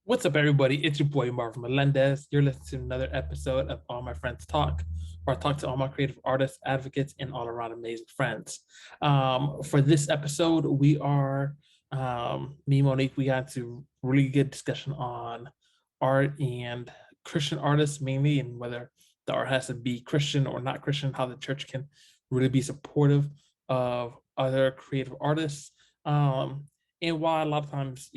What's up, everybody? It's your boy Marvin Melendez. You're listening to another episode of All My Friends Talk, where I talk to all my creative artists, advocates, and all around amazing friends. For this episode, we are me, Monique. We got into really good discussion on art and Christian artists mainly, and whether the art has to be Christian or not Christian, how the church can really be supportive of other creative artists. And while a lot of times,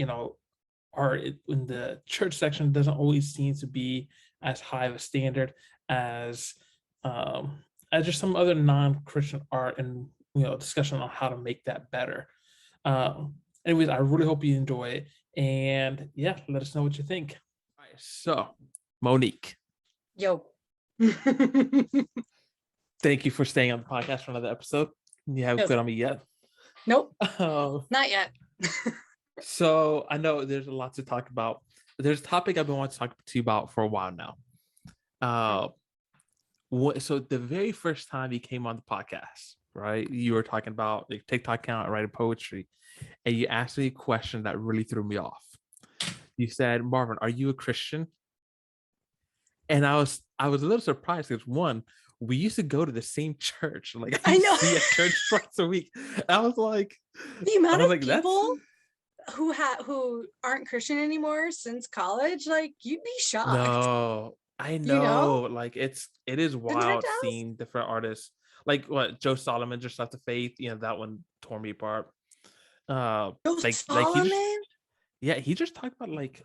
art in the church section doesn't always seem to be as high of a standard as as just some other non-Christian art, and discussion on how to make that better. Anyways, I really hope you enjoy it, and yeah, let us know what you think. All right, so Monique, Yo. thank you for staying on the podcast for another episode. You haven't quit on me yet? Nope. Not yet. So I know there's a lot to talk about. There's a topic I've been wanting to talk to you about for a while now. So the very first time you came on the podcast, right? You were talking about the TikTok account, writing poetry, and you asked me a question that really threw me off. You said, "Marvin, are you a Christian?" And I was a little surprised because, one, we used to go to the same church. Like I know. See at church twice a week. I was like, the amount of people who aren't Christian anymore since college, like you'd be shocked. No, I know. Like it is wild seeing different artists. Like what Joe Solomon just left the faith. That one tore me apart. Joe Solomon? He just talked about like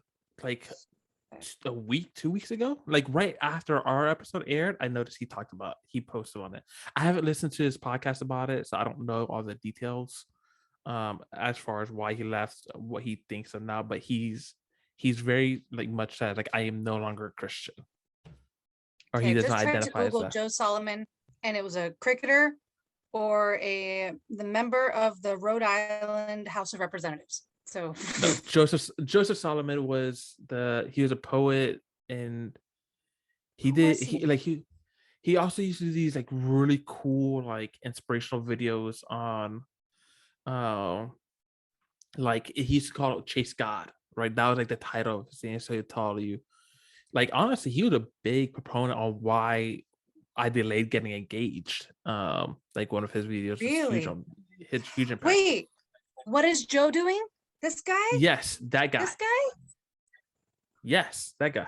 a week, 2 weeks ago, like right after our episode aired. I noticed he posted on it. I haven't listened to his podcast about it, so I don't know all the details as far as why he left, what he thinks of now, but he's very like much said like I am no longer a Christian, or he does not identify as that. Joe Solomon, and it was a cricketer or the member of the Rhode Island House of Representatives. So no, Joseph Solomon was he was a poet, and he also used to do these like really cool like inspirational videos on like he used to call it Chase God, right? That was like the title of his thing. So he'd tell you, like, honestly, he was a big proponent on why I delayed getting engaged. Like one of his videos really was huge impact. Wait, what is Joe doing? This guy? Yes, that guy. This guy? Yes, that guy.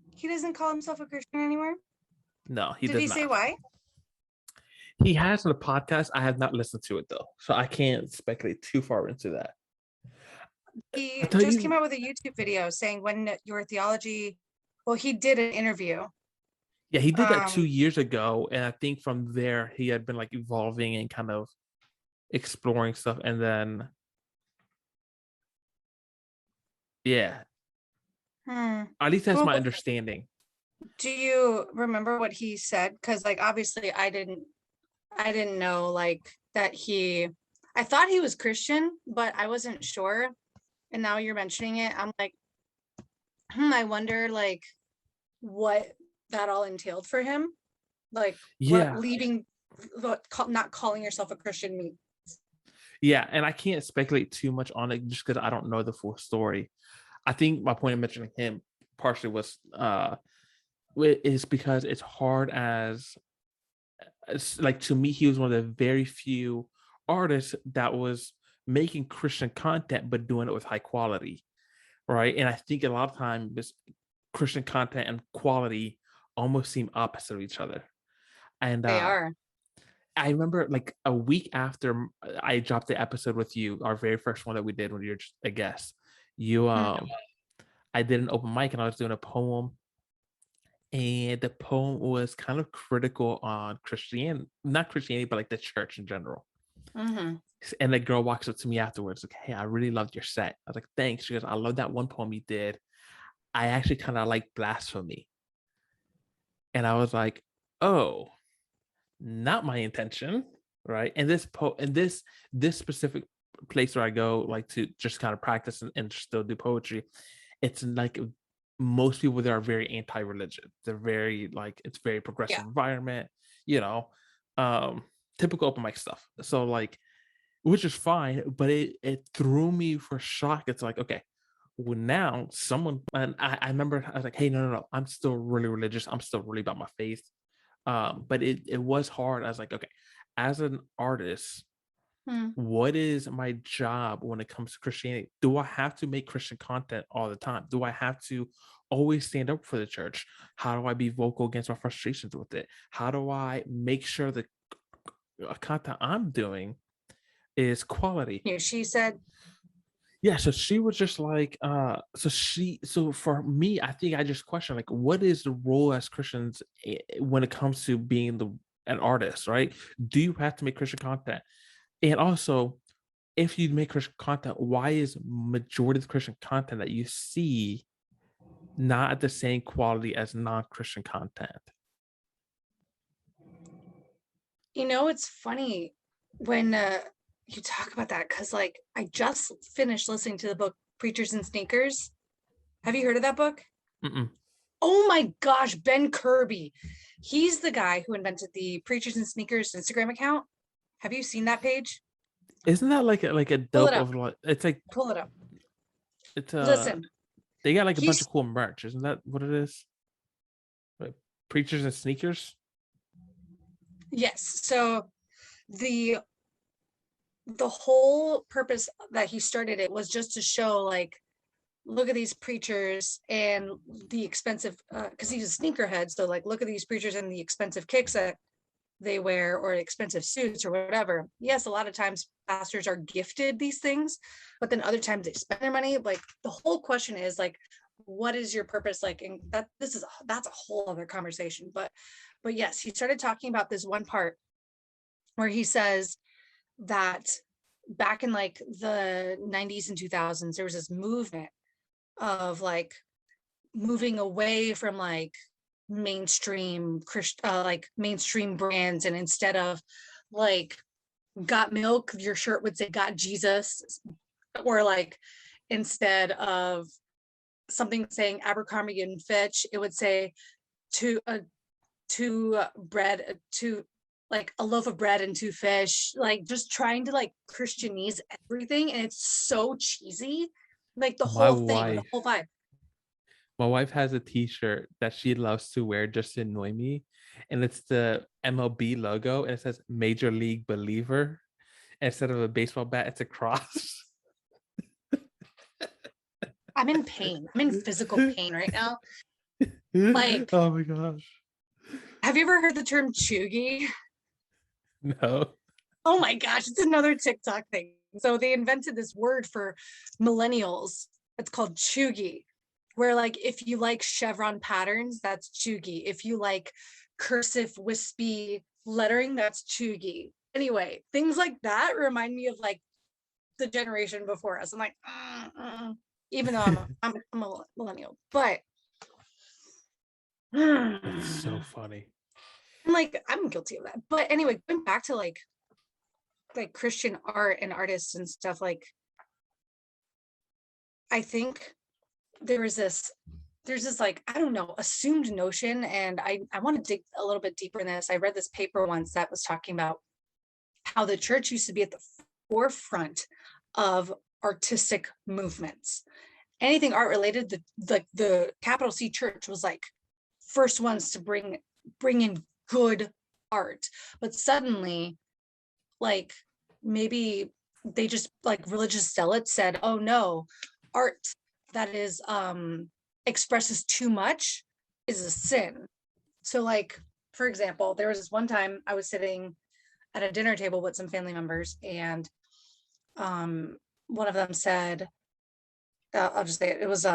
He doesn't call himself a Christian anymore? No, he does not. Did he say why? He has on a podcast. I have not listened to it though, so I can't speculate too far into that. He just came out with a YouTube video saying when your theology, well, he did an interview. Yeah, he did that 2 years ago, and I think from there he had been like evolving and kind of exploring stuff, and then at least that's my understanding. Do you remember what he said? Because like obviously I didn't know like that I thought he was Christian, but I wasn't sure. And now you're mentioning it, I'm like, I wonder like what that all entailed for him. Like what not calling yourself a Christian means. Yeah, and I can't speculate too much on it just because I don't know the full story. I think my point of mentioning him partially was is because it's hard like to me, he was one of the very few artists that was making Christian content but doing it with high quality, right? And I think a lot of times Christian content and quality almost seem opposite of each other. And they are. I remember like a week after I dropped the episode with you, our very first one that we did when you were just a guest, I did an open mic and I was doing a poem, and the poem was kind of critical on Christianity, not Christianity, but like the church in general. Mm-hmm. And the girl walks up to me afterwards, like, "Hey, I really loved your set." I was like, "Thanks." She goes, "I love that one poem you did. I actually kind of like blasphemy." And I was like, "Oh, not my intention." Right. And this specific place where I go like to just kind of practice and still do poetry, it's like most people there are very anti-religion. They're very like, it's very progressive environment, typical open mic stuff. So like, which is fine, but it threw me for shock. It's like, okay, now someone, and I remember I was like, hey, no, I'm still really religious. I'm still really about my faith. But it was hard. I was like, okay, as an artist, what is my job when it comes to Christianity? Do I have to make Christian content all the time? Do I have to always stand up for the church? How do I be vocal against my frustrations with it? How do I make sure the content I'm doing is quality? She said, Yeah, so she was just like, so for me, I think I just questioned like, what is the role as Christians when it comes to being an artist, right? Do you have to make Christian content? And also, if you make Christian content, why is majority of the Christian content that you see not at the same quality as non-Christian content? it's funny when you talk about that, because like I just finished listening to the book Preachers and Sneakers. Have you heard of that book? Mm-mm. Oh my gosh, Ben Kirby. He's the guy who invented the Preachers and Sneakers Instagram account. Have you seen that page? Isn't that like a Pull dope it up. of like it's like Pull it up. it's Listen, they got like a bunch he's of cool merch, isn't that what it is? Like preachers and sneakers? yes. So the whole purpose that he started it was just to show like, look at these preachers and the expensive, because he's a sneakerhead, so like look at these preachers and the expensive kicks that they wear, or expensive suits or whatever. Yes, a lot of times pastors are gifted these things, but then other times they spend their money. Like the whole question is like, what is your purpose? Like, and that's a whole other conversation. But yes, he started talking about this one part where he says that back in like the 90s and 2000s, there was this movement of like moving away from like mainstream like mainstream brands, and instead of like got milk, your shirt would say got Jesus, or like instead of something saying Abercrombie and Fitch, it would say to bread, to like a loaf of bread and two fish, like just trying to like Christianese everything, and it's so cheesy, like the My whole thing, the wife whole vibe. My wife has a t-shirt that she loves to wear just to annoy me. And it's the MLB logo and it says Major League Believer. And instead of a baseball bat, it's a cross. I'm in pain. I'm in physical pain right now. Like, oh my gosh. have you ever heard the term Chugi? No. Oh my gosh, it's another TikTok thing. So they invented this word for millennials. It's called Chugi, where like if you like chevron patterns, that's Chugi. If you like cursive wispy lettering, that's Chugi. Anyway, things like that remind me of like the generation before us. I'm like, even though I'm a millennial, but That's so funny. and like I'm guilty of that. But anyway, going back to like Christian art and artists and stuff, like I think there's this like, I don't know, assumed notion, and I want to dig a little bit deeper in this. I read this paper once that was talking about how the church used to be at the forefront of artistic movements. Anything art related, the capital C church was like first ones to bring in good art. But suddenly, like maybe they just like religious zealots said, oh no, art that is expresses too much is a sin. So like, for example, there was this one time I was sitting at a dinner table with some family members, and one of them said, I'll just say it was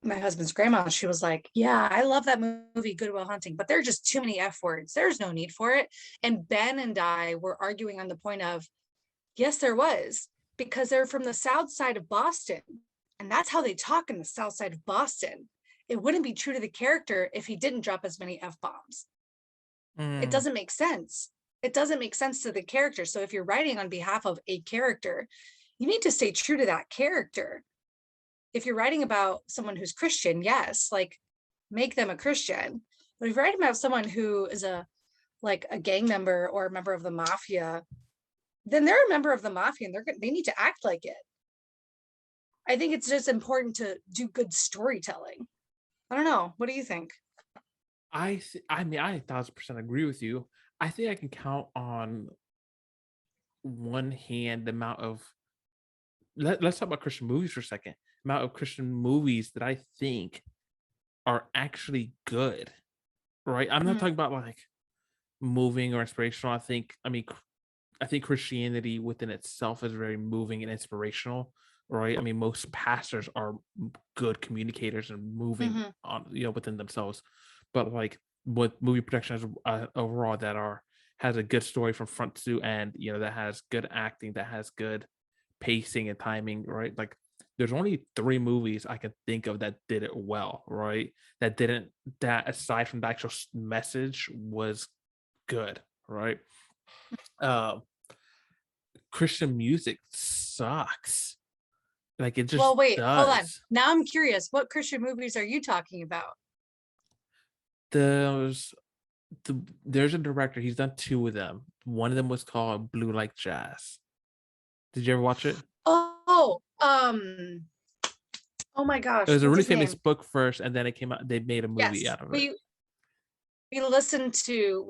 my husband's grandma. She was like, yeah, I love that movie Good Will Hunting, but there are just too many F words. There's no need for it. And Ben and I were arguing on the point of, yes, there was, because they're from the south side of Boston, and that's how they talk in the south side of Boston. It wouldn't be true to the character if he didn't drop as many F-bombs. It doesn't make sense. It doesn't make sense to the character. So if you're writing on behalf of a character, you need to stay true to that character. If you're writing about someone who's Christian, yes, like make them a Christian. But if you're writing about someone who is a gang member or a member of the mafia, then they're a member of the mafia and they need to act like it. I think it's just important to do good storytelling. I don't know. What do you think? I mean, I 1,000% agree with you. I think I can count on one hand the amount of let's talk about Christian movies for a second. Amount of Christian movies that I think are actually good, right? I'm not Mhm. talking about like moving or inspirational. I think Christianity within itself is very moving and inspirational, right? I mean, most pastors are good communicators and moving Mhm. on, within themselves. But like with movie productions overall that are has a good story from front to end, that has good acting, that has good pacing and timing, right? Like there's only three movies I can think of that did it well, right? That didn't that aside from the actual message was good, right? Um Christian music sucks. Like, it Well, just wait, hold on. does. Now I'm curious. What Christian movies are you talking about? There's there's a director, he's done 2 of them. One of them was called Blue Like Jazz. Did you ever watch it? Oh, oh my It gosh, was a what's really his famous name? book first, and then it came out they made a movie Yes, out of it. we listened to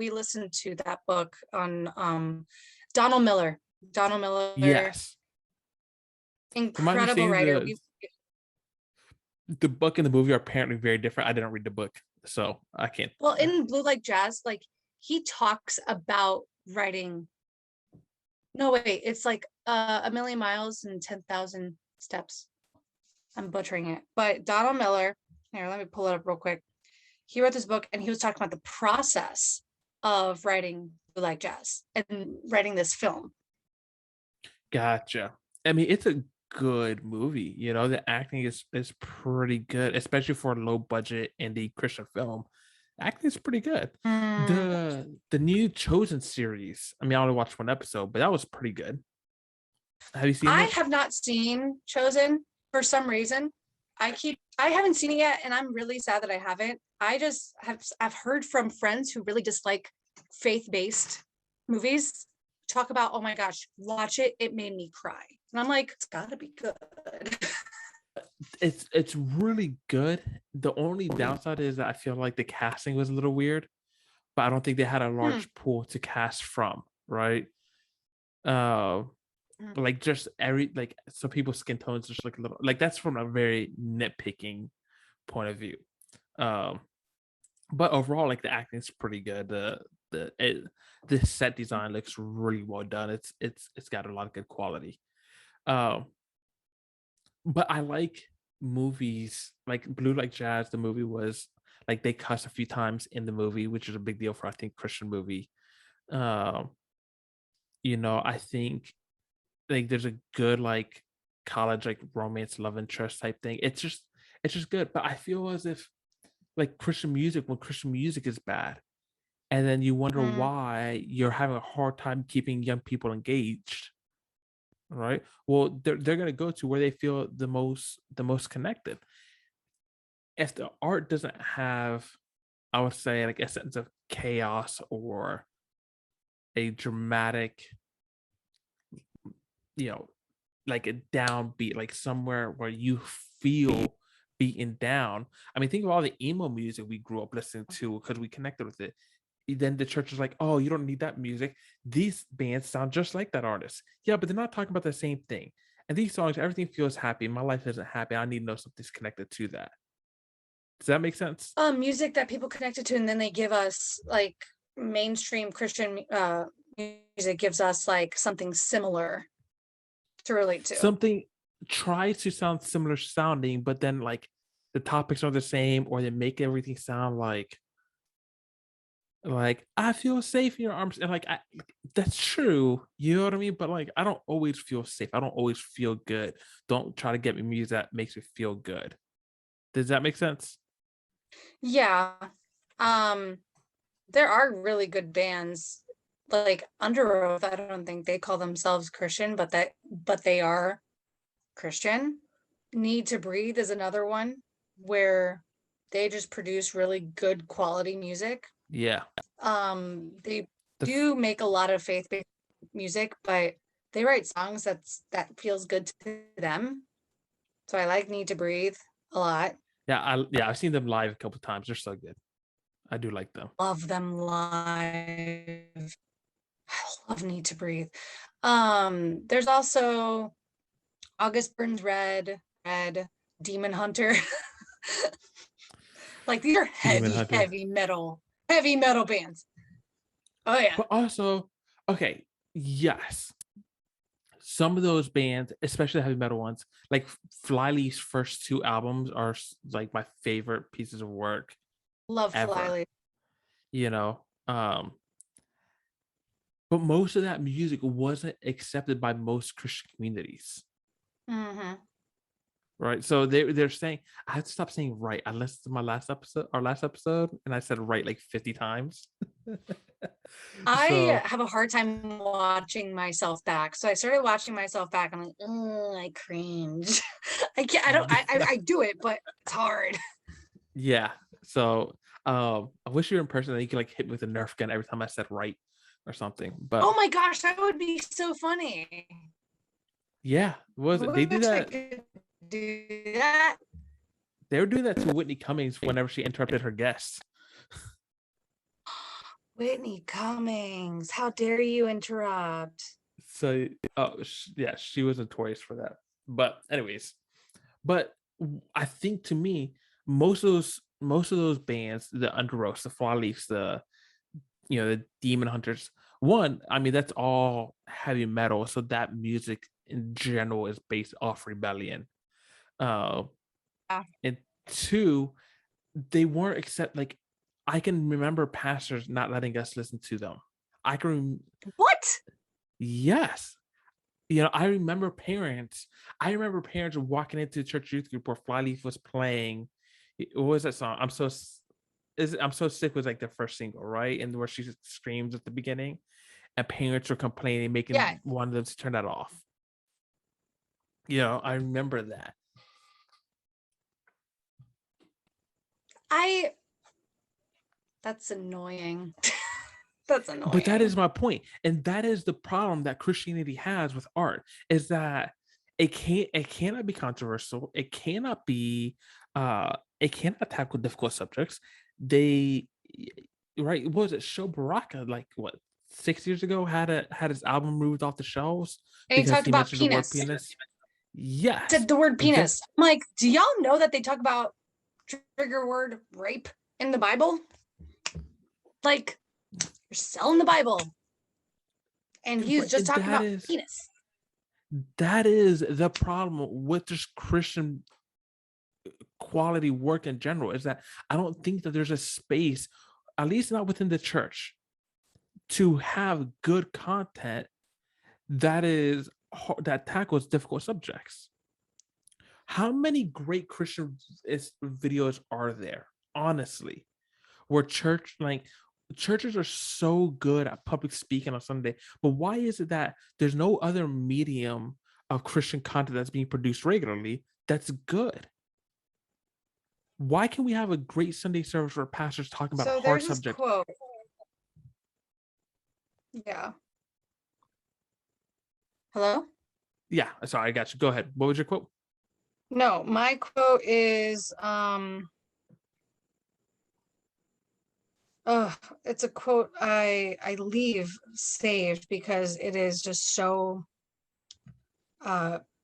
that book on Donald Miller. Donald Miller, Yes. From my incredible understanding, writer. the book and the movie are apparently very different. I didn't read the book, so I can't Well, in Blue Like Jazz, like he talks about writing. No, wait, it's like a million miles and 10,000 steps. I'm butchering it, but Donald Miller. Here, let me pull it up real quick. He wrote this book, and he was talking about the process of writing Blue Like Jazz and writing this film. Gotcha. I mean, it's a good movie, the acting is pretty good, especially for a low budget indie Christian film. Acting is pretty good. Mm, The new Chosen series, I mean, I only watched one episode, but that was pretty good. Have you seen I it? have not seen Chosen for some reason. I haven't seen it yet, and I'm really sad that I haven't. I've heard from friends who really dislike faith-based movies talk about, oh my gosh, watch it, it made me cry. And I'm like, it's gotta be good. It's really good. The only downside is that I feel like the casting was a little weird, but I don't think they had a Hmm. large pool to cast from, right? Uh, Hmm. like just every like some people's skin tones just look a little like that's from a very nitpicking point of view. Um, but overall, like the acting is pretty good. The set design looks really well done. It's got a lot of good quality. Um, but I like movies like Blue Like Jazz. The movie was like they cuss a few times in the movie, which is a big deal for I think Christian movie. Um, I think like there's a good like college like romance love interest type thing. It's just good. But I feel as if like Christian music, when Christian music is bad, and then you wonder Hmm. why you're having a hard time keeping young people engaged, right? Well, they're gonna go to where they feel the most connected. If the art doesn't have, I would say, like a sense of chaos or a dramatic, you know, like a downbeat, like somewhere where you feel beaten down. I mean, think of all the emo music we grew up listening to because we connected with it. Then the church is like, oh, you don't need that music. These bands sound just like that artist. Yeah, but they're not talking about the same thing. And these songs, everything feels happy. My life isn't happy. I need to know something's connected to that. Does that make sense? Music that people connected to, and then they give us like mainstream Christian music gives us like something similar to relate to. Something tries to sound similar sounding, but then like the topics are the same, or they make everything sound like I feel safe in your arms, and that's true, you know what I mean? But like I don't always feel safe. I don't always feel good. Don't try to get me music that makes me feel good. Does that make sense? Yeah. Um, there are really good bands like Under Oath. I don't think they call themselves Christian, but they are Christian. Need to Breathe is another one where they just produce really good quality music. Yeah. They The do make a lot of faith-based music, but they write songs that feels good to them. So I like Need to Breathe a lot. I've seen them live a couple times. They're so good. I do like them. Love them live. I love Need to Breathe. There's also August Burns Red, Demon Hunter. Like these are Demon Hunter. heavy metal bands. Oh yeah. But also, okay, yes. Some of those bands, especially the heavy metal ones, like Flyleaf's first 2 albums are like my favorite pieces of work Love ever. Flyleaf. You know, but most of that music wasn't accepted by most Christian communities. Mm-hmm. Right. So they're saying, I had to stop saying right. I listened to our last episode, and I said right like 50 times. I have a hard time watching myself back. So I started watching myself back. I'm like, I cringe. I can't, I do it, but it's hard. Yeah. So I wish you were in person and you could like hit me with a Nerf gun every time I said right or something. But oh my gosh, that would be so funny. Yeah, was it? They do that. Do that. They were doing that to Whitney Cummings whenever she interrupted her guests. Whitney Cummings, how dare you interrupt? So, yeah, she was notorious for that. But anyways, I think to me, most of those bands, the Underoath, the Flyleafs, the Demon Hunters, I mean, that's all heavy metal. So that music in general is based off rebellion. And 2, they weren't like I can remember pastors not letting us listen to them. What? Yes. I remember parents walking into the church youth group where Flyleaf was playing. What was that song? I'm so sick was like the first single, right? And where she screams at the beginning, and parents were complaining, making one of them to turn that off. I remember that. That's annoying. That's annoying. But that is my point. And that is the problem that Christianity has with art, is that it cannot be controversial. It cannot tackle difficult subjects. Right. What was it? Show Baraka, like what, 6 years ago, had his album removed off the shelves and because he talked about penis. The word penis. Yes. Said the word penis. I'm like, do y'all know that they talk about trigger word rape in the Bible? Like, you're selling the Bible. And he's just talking about penis. That is the problem with just Christian quality work in general, is that I don't think that there's a space, at least not within the church, to have good content that tackles difficult subjects. How many great Christian videos are there, honestly, where churches are so good at public speaking on Sunday, but why is it that there's no other medium of Christian content that's being produced regularly that's good? Why can we have a great Sunday service where pastors talking about a hard subject? Quote. Yeah. Hello? Yeah, sorry, I got you. Go ahead. What was your quote? No, my quote is it's a quote I leave saved because it is just so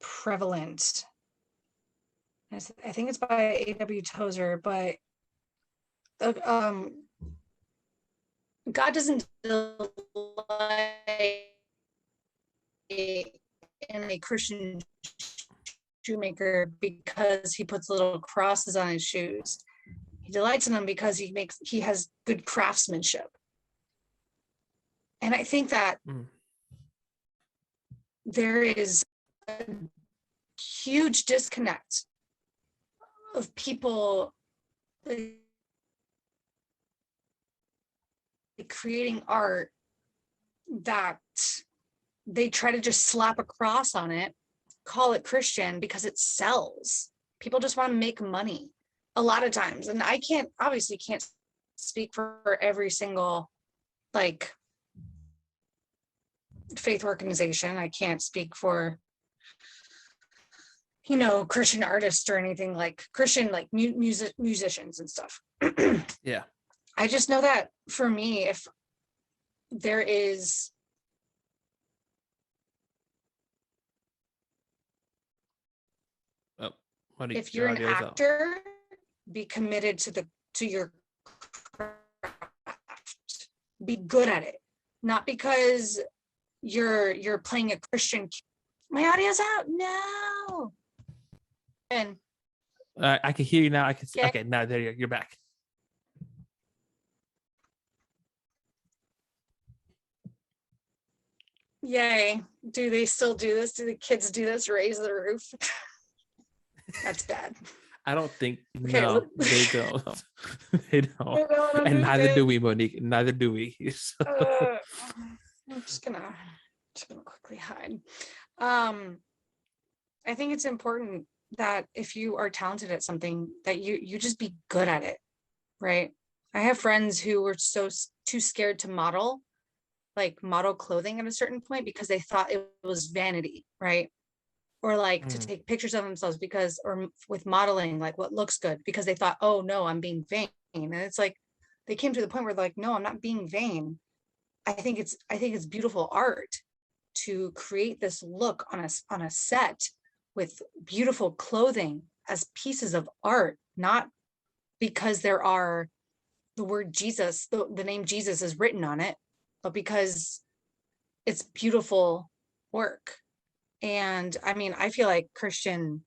prevalent. I think it's by A.W. Tozer, but God doesn't delight in a Christian shoemaker because he puts little crosses on his shoes. He delights in them because he has good craftsmanship. And I think that there is a huge disconnect of people creating art that they try to just slap a cross on it, call it Christian because it sells. People just want to make money a lot of times. And I obviously can't speak for every single like faith organization. I can't speak for Christian artists or anything, like Christian, like musicians and stuff. Yeah. I just know that for me, if there is if you're an actor, be committed to your craft. Be good at it. Not because you're playing a Christian. My audio's out. No. And I can hear you now. I can see. Okay, now there you're back. Yay. Do they still do this? Do the kids do this? Raise the roof? That's bad. I don't think, no, they don't. They don't. And neither do we, Monique. Neither do we. So. I'm just gonna quickly hide. I think it's important that if you are talented at something, that you just be good at it, right? I have friends who were too scared to model clothing at a certain point because they thought it was vanity, right? Or like to take pictures of themselves or with modeling, like what looks good, because they thought, oh no, I'm being vain. And it's like, they came to the point where they're like, no, I'm not being vain. I think it's beautiful art to create this look on a set with beautiful clothing as pieces of art, not because there are the word Jesus, the name Jesus is written on it, but because it's beautiful work. And I mean, I feel like Christian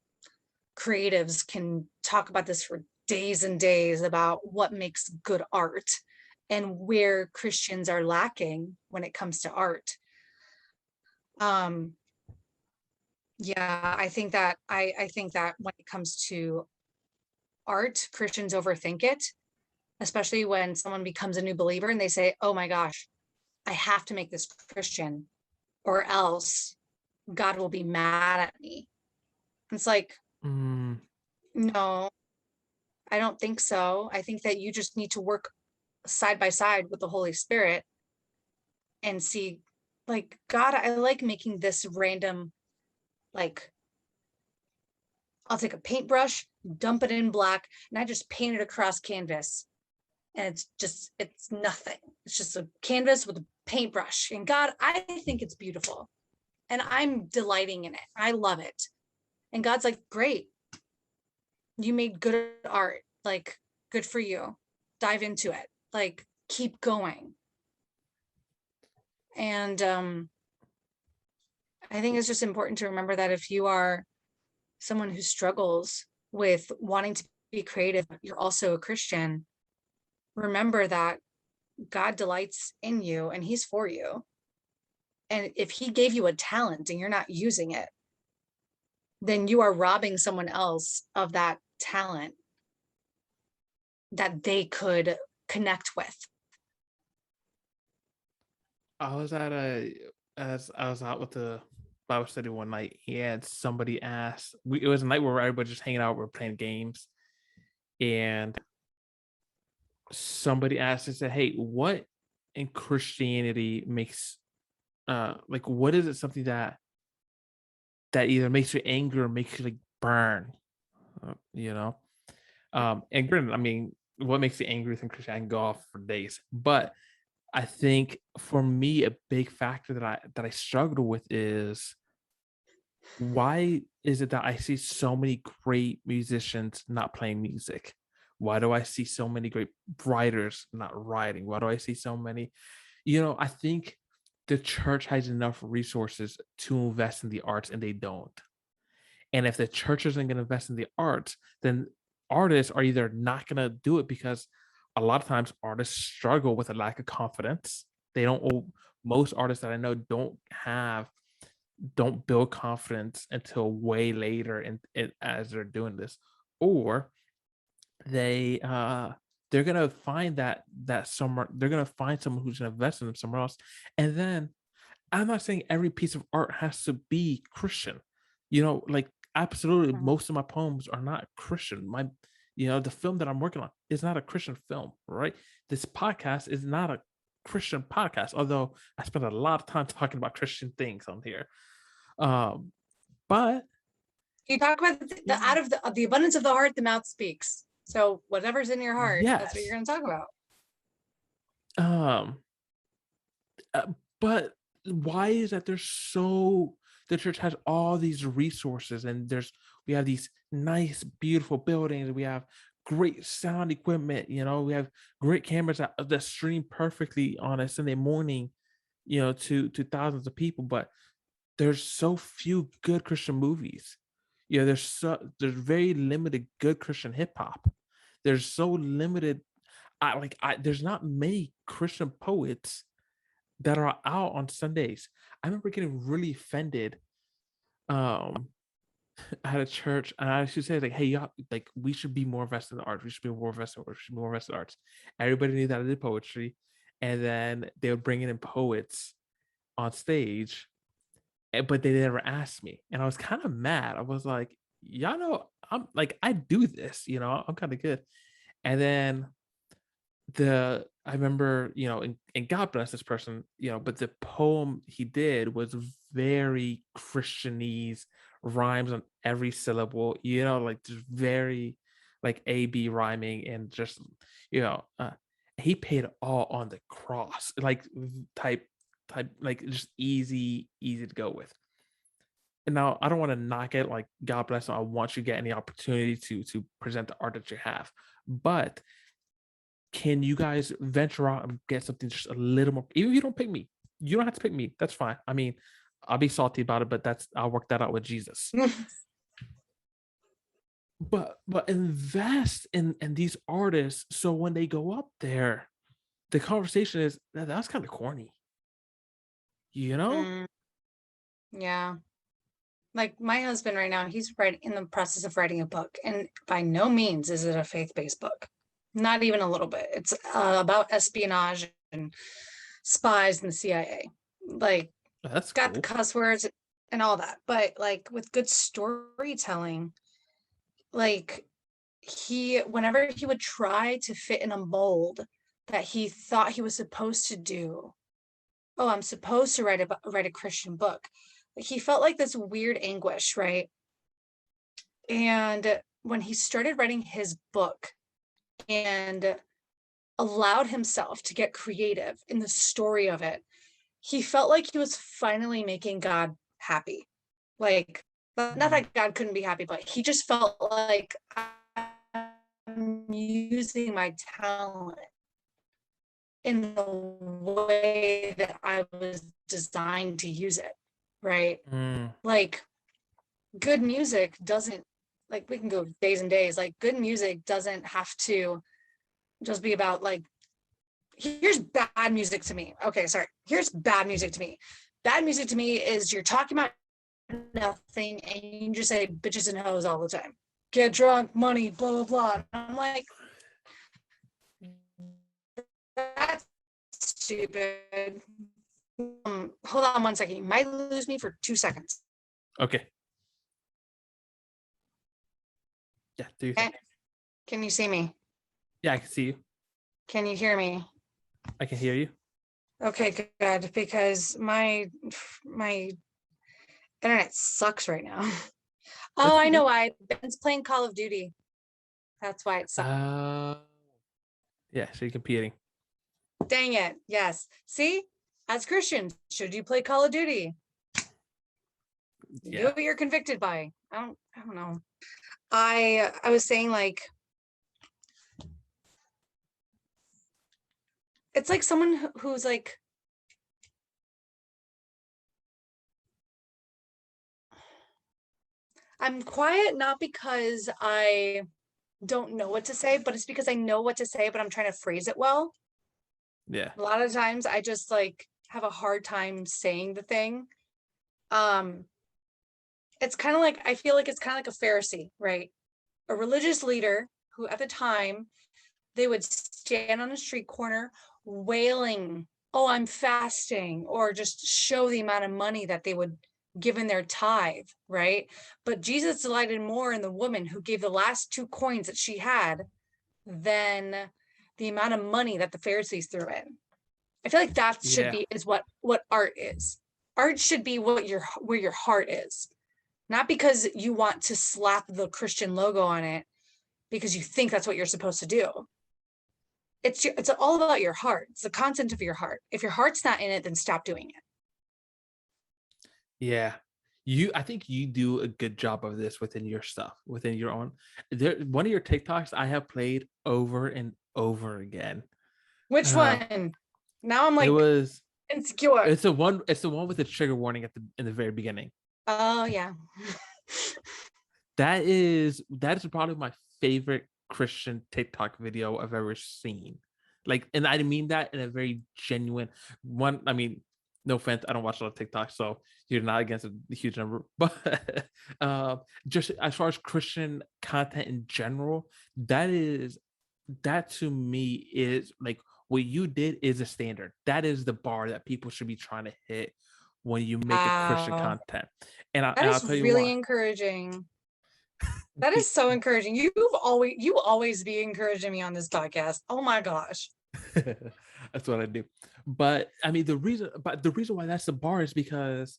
creatives can talk about this for days and days about what makes good art and where Christians are lacking when it comes to art. Yeah, I think that when it comes to art, Christians overthink it, especially when someone becomes a new believer and they say, oh my gosh, I have to make this Christian or else God will be mad at me. It's like, no, I don't think so. I think that you just need to work side by side with the Holy Spirit and see, like, God, I like making this random, like, I'll take a paintbrush, dump it in black, and I just paint it across canvas. And it's nothing. It's just a canvas with a paintbrush. And God, I think it's beautiful. And I'm delighting in it. I love it. And God's like, great. You made good art. Like, good for you. Dive into it. Like, keep going. And I think it's just important to remember that if you are someone who struggles with wanting to be creative, you're also a Christian, remember that God delights in you and he's for you. And if he gave you a talent and you're not using it, then you are robbing someone else of that talent that they could connect with. I was out with the Bible study one night, and somebody asked, it was a night where everybody just hanging out, we're playing games, and somebody asked and said, hey, what in Christianity makes what is it, something that either makes you angry or makes you like burn, and granted, I mean, what makes you angry in Christianity? I can go off for days, but I think for me, a big factor that I struggle with is, why is it that I see so many great musicians not playing music? Why do I see so many great writers not writing? Why do I see so many? I think the church has enough resources to invest in the arts, and they don't. And if the church isn't going to invest in the arts, then artists are either not going to do it, because a lot of times artists struggle with a lack of confidence. Most artists that I know don't build confidence until way later as they're doing this, or they're gonna find that somewhere, they're gonna find someone who's gonna invest in them somewhere else. And then, I'm not saying every piece of art has to be Christian, like, absolutely, most of my poems are not Christian. The film that I'm working on is not a Christian film, right? This podcast is not a Christian podcast, although I spend a lot of time talking about Christian things on here. But You talk about the out of the abundance of the heart, the mouth speaks. So whatever's in your heart, that's what Yes. you're going to talk about. But why is that the church has all these resources, and we have these nice, beautiful buildings, we have great sound equipment, we have great cameras that stream perfectly on a Sunday morning, to thousands of people, but there's so few good Christian movies. There's very limited good Christian hip hop. There's so limited. There's not many Christian poets that are out on Sundays. I remember getting really offended at a church, and I should say, like, hey, y'all, like, we should be more invested in the arts. We should be more invested in arts. We should be more invested in arts. Everybody knew that I did poetry, and then they were bringing in poets on stage, but they never asked me, and I was kind of mad. I was like, y'all know, I'm like, I do this, I'm kind of good. And then I remember, and God bless this person, but the poem he did was very Christianese, rhymes on every syllable, like just very like A-B rhyming, and just, he paid all on the cross, like type, like just easy to go with. And now I don't want to knock it, like, God bless him. I want you to get any opportunity to present the art that you have. But can you guys venture out and get something just a little more? Even if you don't pick me, you don't have to pick me. That's fine. I mean, I'll be salty about it, but I'll work that out with Jesus. but invest in these artists, so when they go up there, the conversation is that's kind of corny. Yeah. Like my husband right now, he's in the process of writing a book, and by no means is it a faith-based book. Not even a little bit. It's about espionage and spies and the CIA. Like, that's got cool. the cuss words and all that, but like with good storytelling, like whenever he would try to fit in a mold that he thought he was supposed to do, oh, I'm supposed to write a Christian book. Like, he felt like this weird anguish, right? And when he started writing his book and allowed himself to get creative in the story of it, he felt like he was finally making God happy. Like, not that God couldn't be happy, but he just felt like, I'm using my talent in the way that I was designed to use it, right? Like, good music doesn't, like, we can go days and days, like, good music doesn't have to just be about, like, here's bad music to me. Okay, sorry. Here's bad music to me. Bad music to me is you're talking about nothing and you just say bitches and hoes all the time. Get drunk, money, blah, blah, blah. And I'm like, that's stupid. Hold on 1 second. You might lose me for 2 seconds. Okay. Yeah, do you think? Can you see me? Yeah, I can see you. Can you hear me? I can hear you. Okay, good, because my internet sucks right now. Oh, I know why. Ben's playing Call of Duty. That's why it sucks. Yeah, so you're competing. Dang it. Yes. See, as Christians, should you play Call of Duty? Yeah. Do what you're convicted by. I don't know. I was saying, like, it's like someone who's like, I'm quiet not because I don't know what to say, but it's because I know what to say, but I'm trying to phrase it well. Yeah. A lot of times I just like have a hard time saying the thing. It's kind of like, I feel like it's kind of like a Pharisee, right? A religious leader who at the time they would stand on a street corner wailing, oh, I'm fasting, or just show the amount of money that they would give in their tithe, right? But Jesus delighted more in the woman who gave the last 2 coins that she had than the amount of money that the Pharisees threw in. I feel like that is what art is. Art should be where your heart is. not because you want to slap the Christian logo on it because you think that's what you're supposed to do. It's all about your heart. It's the content of your heart. If your heart's not in it, then stop doing it. Yeah. I think you do a good job of this within your stuff, within your own. One of your TikToks I have played over and over again. Which Uh, one? Now I'm it like was insecure. it's the one with the trigger warning in the very beginning. Oh yeah. That is probably my favorite Christian TikTok video I've ever seen. Like, and I mean that in a very genuine one. I mean, no offense, I don't watch a lot of TikTok, so you're not against a huge number. But just as far as Christian content in general, that to me is like what you did is a standard. That is the bar that people should be trying to hit when you make a Christian Wow. content. That And I'll is tell you really why. encouraging. That is so encouraging. You always be encouraging me on this podcast. Oh my gosh. That's what I do. But I mean, the reason why that's the bar is because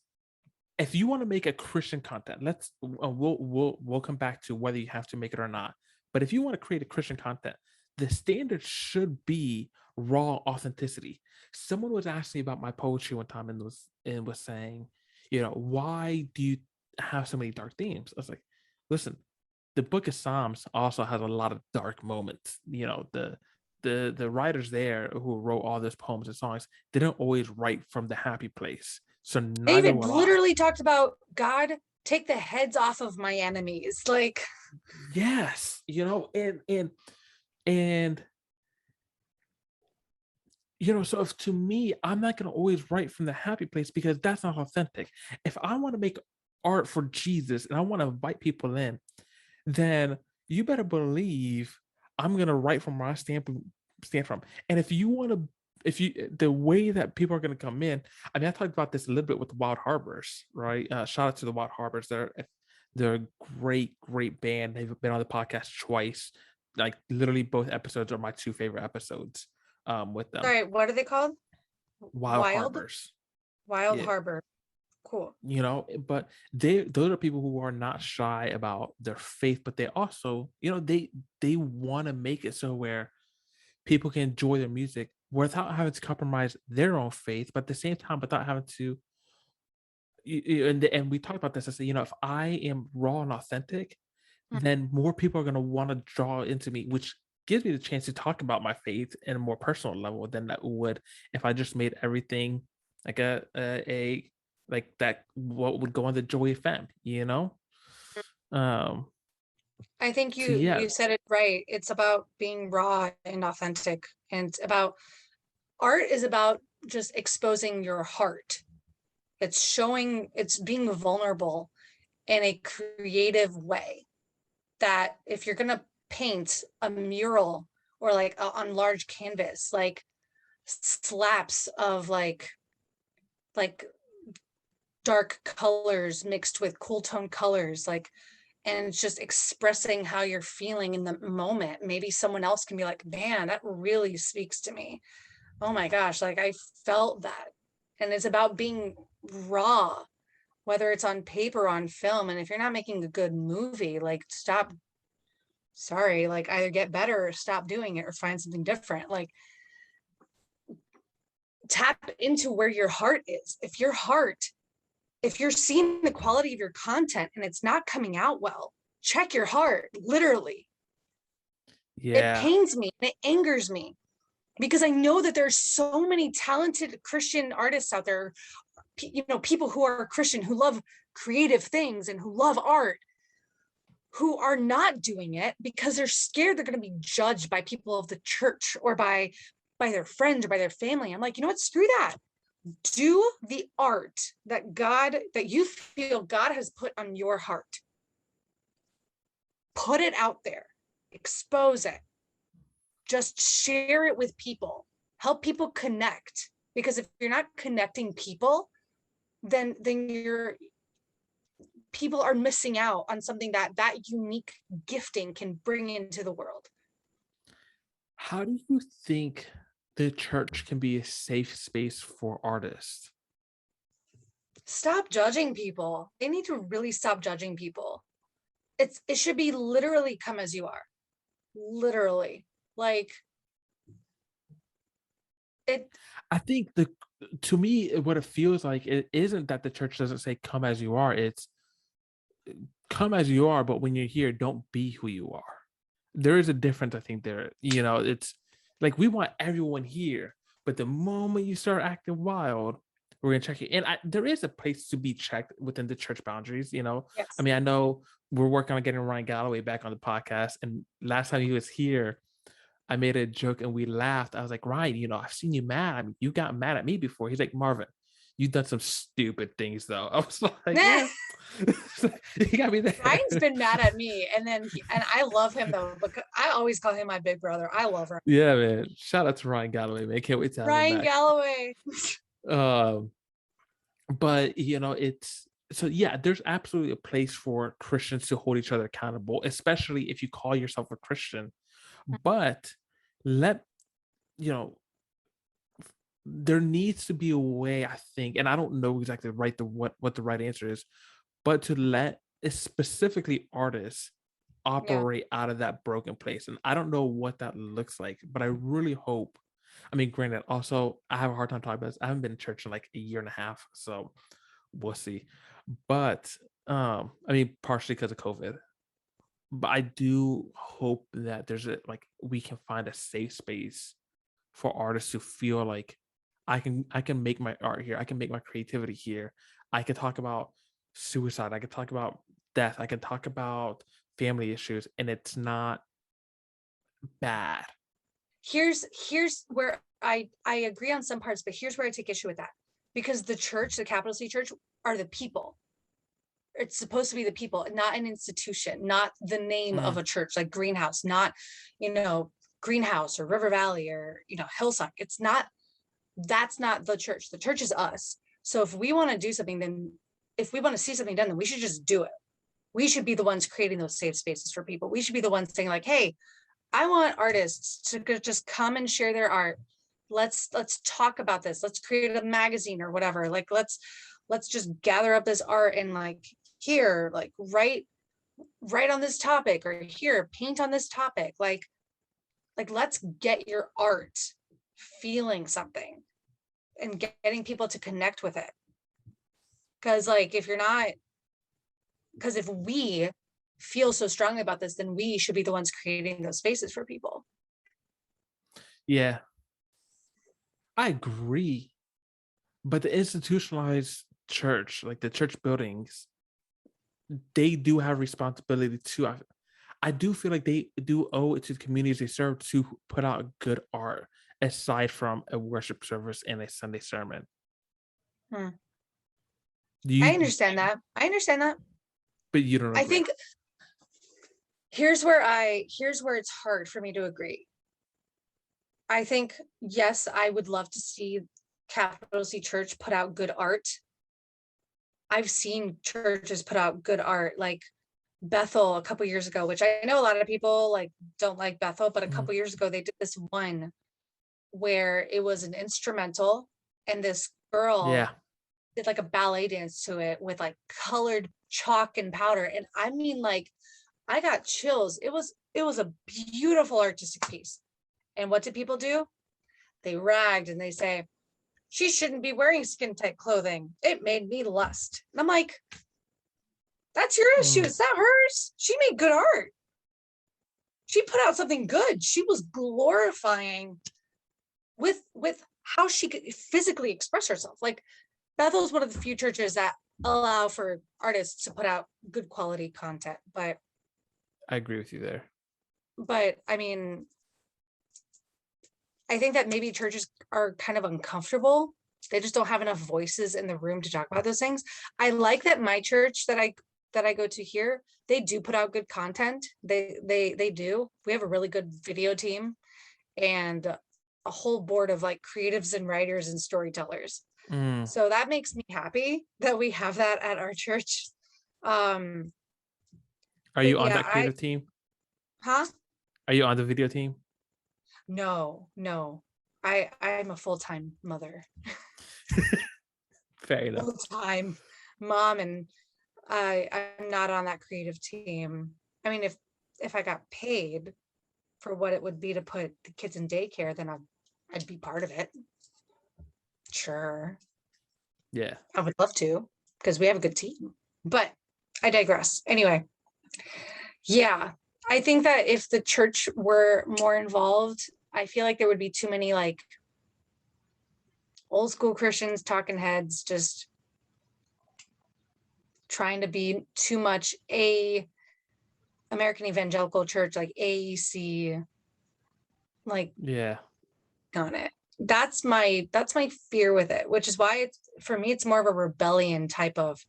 if you want to make a Christian content, we'll come back to whether you have to make it or not. But if you want to create a Christian content, the standard should be raw authenticity. Someone was asking me about my poetry one time and was saying, why do you have so many dark themes? I was like, listen, the book of Psalms also has a lot of dark moments. The writers there who wrote all these poems and songs didn't always write from the happy place. So neither David will I. literally talked about God, take the heads off of my enemies. Like, Yes, and so if to me, I'm not gonna always write from the happy place because that's not authentic. If I want to make art for Jesus and I want to invite people in, then you better believe I'm gonna write from where I stand from. And if you the way that people are gonna come in, I mean, I talked about this a little bit with the Wild Harbors, right? Shout out to the Wild Harbors. They're a great band. They've been on the podcast twice. Like literally, both episodes are my two favorite episodes. With them, sorry, what are they called? Wild Wild? Harbors. Wild Yeah, Harbor. Cool. but those are people who are not shy about their faith, but they also, they want to make it so where people can enjoy their music without having to compromise their own faith, but at the same time without having to. And we talked about this. I said, if I am raw and authentic, then more people are going to want to draw into me, which gives me the chance to talk about my faith in a more personal level than that would if I just made everything like a like that what would go on the Joy FM. Um, I think so you yeah, you said it right. It's about being raw and authentic. And it's about art is about just exposing your heart. It's being vulnerable in a creative way that if you're going to paint a mural or like on large canvas, like slaps of like dark colors mixed with cool tone colors, like, and it's just expressing how you're feeling in the moment. Maybe someone else can be like, man, that really speaks to me. Oh my gosh, like I felt that. And it's about being raw, whether it's on paper or on film. And if you're not making a good movie, like stop, sorry, like either get better or stop doing it or find something different. Like tap into where your heart is. If you're seeing the quality of your content and it's not coming out well, check your heart, literally. It yeah, pains me and it angers me because I know that there's so many talented Christian artists out there, people who are Christian, who love creative things and who love art, who are not doing it because they're scared they're going to be judged by people of the church or by their friends or by their family. I'm like, you know what? Screw that. Do the art that you feel God has put on your heart. Put it out there. Expose it. Just share it with people. Help people connect. Because if you're not connecting people, then people are missing out on something that unique gifting can bring into the world. how do you think the church can be a safe space for artists? Stop judging people. They need to really stop judging people. It should be literally come as you are. Literally. Like it. I think to me, what it feels like, it isn't that the church doesn't say come as you are. It's come as you are, but when you're here, don't be who you are. There is a difference, I think, there. It's like we want everyone here, but the moment you start acting wild, we're gonna check you. And there is a place to be checked within the church boundaries. I Yes. mean, I know we're working on getting Ryan Galloway back on the podcast, and last time he was here, I made a joke and we laughed. I was like, Ryan, I've seen you mad. I mean, you got mad at me before. He's like, Marvin, you've done some stupid things though. I was like, yeah. You got me there. Ryan's been mad at me, and I love him though, because I always call him my big brother. I love her. Yeah, man. Shout out to Ryan Galloway, man. Can't wait to have him Ryan back. Galloway. But it's so yeah, there's absolutely a place for Christians to hold each other accountable, especially if you call yourself a Christian. But let there needs to be a way, I think, and I don't know exactly what the right answer is, but to let specifically artists operate out of that broken place. And I don't know what that looks like, but I really hope. I mean, granted, also I have a hard time talking about this. I haven't been in church in like a year and a half, so we'll see. But I mean, partially because of COVID. But I do hope that we can find a safe space for artists to feel like I can make my art here. I can make my creativity here. I can talk about suicide. I can talk about death. I can talk about family issues, and it's not bad. Here's where I agree on some parts, but here's where I take issue with that. Because the church, the capital C church, are the people. It's supposed to be the people, not an institution, not the name of a church like Greenhouse, not, Greenhouse or River Valley or, Hillsong. That's not the church. The church is us. So if we want to do something, then if we want to see something done, then we should just do it. We should be the ones creating those safe spaces for people. We should be the ones saying like, hey, I want artists to just come and share their art. Let's talk about this. Let's create a magazine or whatever. Like, let's just gather up this art and like here, like write on this topic, or here, paint on this topic. Like let's get your art feeling something and getting people to connect with it. Because like if we feel so strongly about this, then we should be the ones creating those spaces for people. Yeah, I agree. But the institutionalized church, like the church buildings, they do have responsibility too. I do feel like they do owe it to the communities they serve to put out good art aside from a worship service and a Sunday sermon. I understand that. But you don't agree. I think here's where it's hard for me to agree. I think, yes, I would love to see capital C church put out good art. I've seen churches put out good art, like Bethel a couple years ago, which I know a lot of people like don't like Bethel, but a couple years ago they did this one where it was an instrumental and this girl did like a ballet dance to it with like colored chalk and powder. And I mean, like, I got chills. It was a beautiful artistic piece. And what did people do? They ragged and they say, she shouldn't be wearing skin tight clothing. It made me lust. And I'm like, that's your issue. It's not hers. She made good art. She put out something good. She was glorifying with how she could physically express herself. Like Bethel is one of the few churches that allow for artists to put out good quality content. But I agree with you there. But I mean, I think that maybe churches are kind of uncomfortable. They just don't have enough voices in the room to talk about those things. I like that my church that I go to here, they do put out good content. They do. We have a really good video team and a whole board of like creatives and writers and storytellers. So that makes me happy that we have that at our church. Are you on that creative team? Huh? Are you on the video team? No. I'm a full-time mother. Fair enough. full-time mom, and I'm not on that creative team. I mean, if I got paid for what it would be to put the kids in daycare, then I'd be part of it. Sure. Yeah. I would love to, because we have a good team. But I digress. Anyway, yeah, I think that if the church were more involved, I feel like there would be too many like old school Christians, talking heads, just trying to be too much a American Evangelical Church, like AEC, like Yeah. on it. That's my fear with it, which is why it's, for me, it's more of a rebellion type of,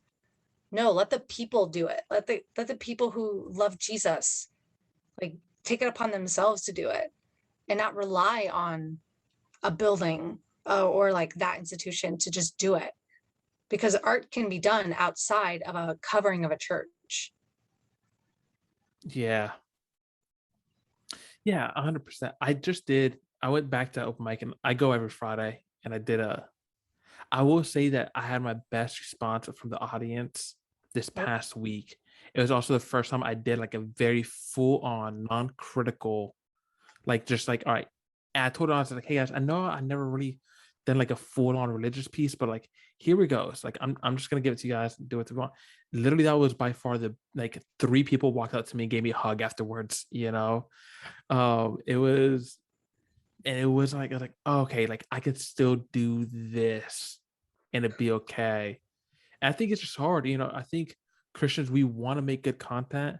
no, let the people do it. Let the people who love Jesus like take it upon themselves to do it, and not rely on a building or like that institution to just do it, because art can be done outside of a covering of a church. Yeah. Yeah, 100%. I went back to open mic, and I go every Friday, and I will say that I had my best response from the audience this past week. It was also the first time I did like a very full on non-critical, like just like, all right. And I told her, I was like, hey guys, I know I never really done like a full on religious piece, but like, here we go. It's like, I'm just going to give it to you guys and do what you want. Literally, that was by far the, like 3 people walked up to me and gave me a hug afterwards, you know? It was, and it was like, I was like, oh, okay, like I could still do this and it'd be okay. And I think it's just hard, you know. I think Christians, we want to make good content,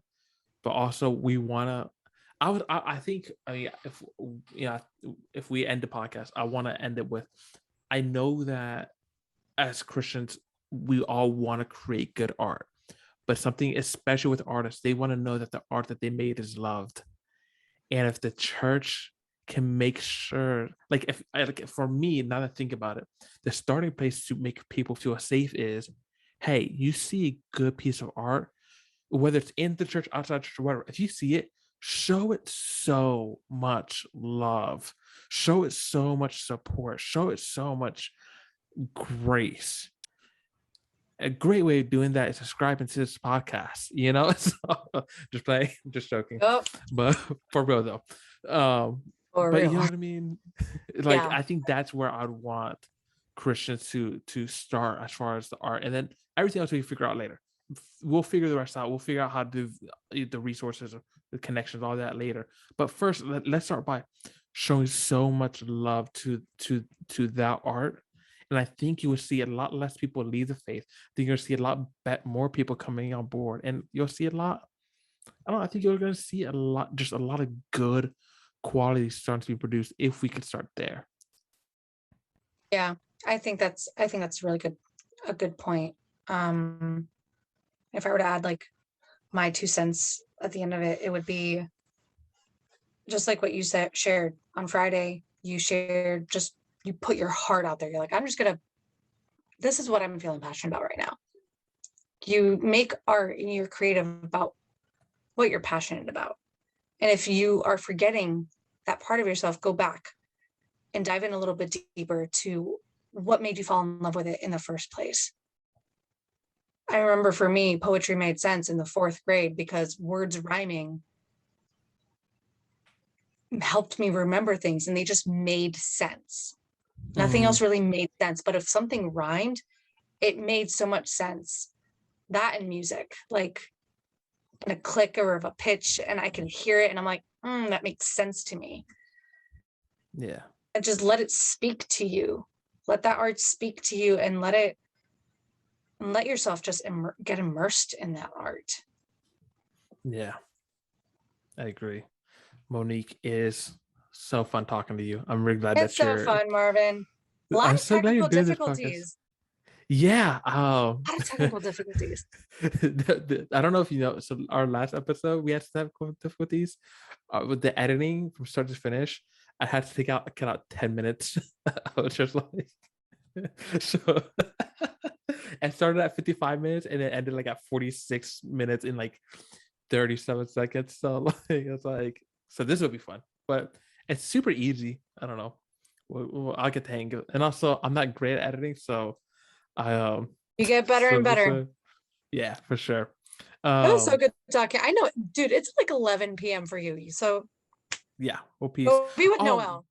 but also we want to. I think, I mean, if if we end the podcast, I want to end it with, I know that as Christians, we all want to create good art, but something, especially with artists, they want to know that the art that they made is loved. And if the church can make sure, like, if like for me, now that I think about it, the starting place to make people feel safe is, hey, you see a good piece of art, whether it's in the church, outside the church, or whatever. If you see it, show it so much love, show it so much support, show it so much grace. A great way of doing that is subscribing to this podcast, you know. So, just playing, just joking, but for real though. For But real. you know what I mean? Like, Yeah. I think that's where I'd want Christians to start as far as the art, and then everything else we figure out later. We'll figure the rest out. We'll figure out how to do the resources, the connections, all that later. But first, let's start by showing so much love to that art. And I think you will see a lot less people leave the faith. I think you'll see a lot more people coming on board, and you'll see a lot. I don't know. I think you're going to see a lot, just a lot of good quality starting to be produced if we could start there. Yeah, I think that's really a good point. If I were to add like my 2 cents at the end of it, it would be just like what you shared on Friday. You shared, just, you put your heart out there. You're like, this is what I'm feeling passionate about right now. You make art and you're creative about what you're passionate about. And if you are forgetting that part of yourself, go back and dive in a little bit deeper to what made you fall in love with it in the first place. I remember for me, poetry made sense in the 4th grade because words rhyming helped me remember things, and they just made sense. Nothing else really made sense, but if something rhymed, it made so much sense. That and music, like in a click or of a pitch, and I can hear it and I'm like, that makes sense to me. Yeah. And just let it speak to you. Let that art speak to you, and let yourself just get immersed in that art. Yeah, I agree. Monique, is so fun talking to you. I'm really glad it's that you're so fun, Marvin. A lot I'm of so glad you're technical doing this podcast. difficulties. Yeah. A lot of technical difficulties. I don't know if you know. So our last episode, we had technical difficulties with the editing from start to finish. I had to cut out 10 minutes. I was just like, so it started at 55 minutes and it ended like at 46 minutes in like 37 seconds. So like, it's like, so this will be fun, but it's super easy. I don't know. I'll get the hang of it. And also, I'm not great at editing, so You get better and better. Yeah, for sure. It was so good talking. I know, dude, it's like 11 p.m. for you. So yeah, well, peace. go be with Noel.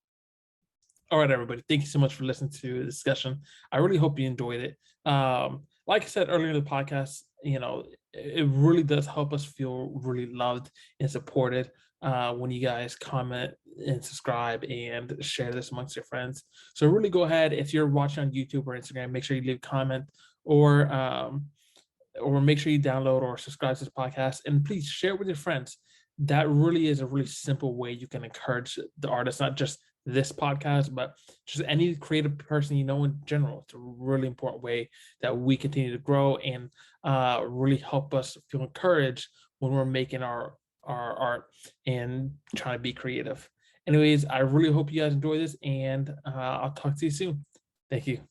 All right, everybody. Thank you so much for listening to the discussion. I really hope you enjoyed it. Like I said earlier in the podcast, it really does help us feel really loved and supported when you guys comment and subscribe and share this amongst your friends. So really go ahead. If you're watching on YouTube or Instagram, make sure you leave a comment or make sure you download or subscribe to this podcast, and please share it with your friends. That really is a really simple way you can encourage the artist, not just this podcast, but just any creative person in general. It's a really important way that we continue to grow and really help us feel encouraged when we're making our art and trying to be creative. Anyways, I really hope you guys enjoy this, and I'll talk to you soon. Thank you.